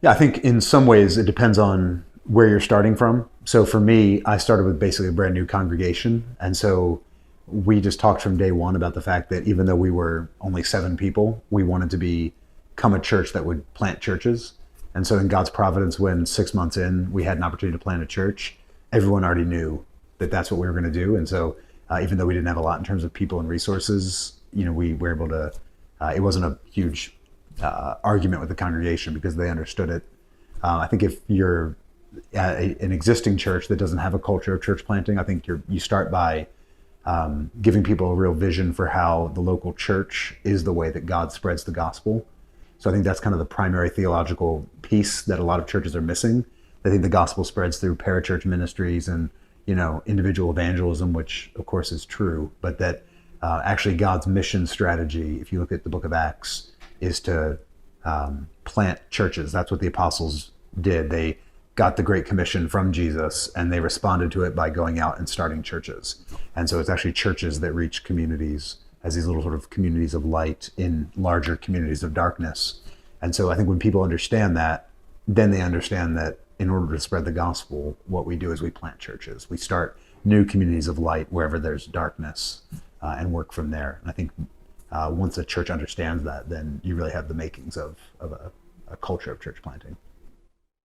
Yeah, I think in some ways it depends on where you're starting from. So for me, I started with basically a brand new congregation. And so we just talked from day one about the fact that even though we were only 7 people, we wanted to become a church that would plant churches. And so in God's providence, when 6 months in, we had an opportunity to plant a church, everyone already knew that that's what we were going to do. And so even though we didn't have a lot in terms of people and resources, we were able to, it wasn't a huge argument with the congregation because they understood it. I think if you're at an existing church that doesn't have a culture of church planting, I think you start by giving people a real vision for how the local church is the way that God spreads the gospel. So I think that's kind of the primary theological piece that a lot of churches are missing. They think the gospel spreads through parachurch ministries and individual evangelism, which of course is true, but that actually God's mission strategy, if you look at the book of Acts, is to plant churches. That's what the apostles did. They got the Great Commission from Jesus and they responded to it by going out and starting churches. And so it's actually churches that reach communities as these little sort of communities of light in larger communities of darkness. And so I think when people understand that, then they understand that in order to spread the gospel, what we do is we plant churches. We start new communities of light wherever there's darkness and work from there. And I think once a church understands that, then you really have the makings of a culture of church planting.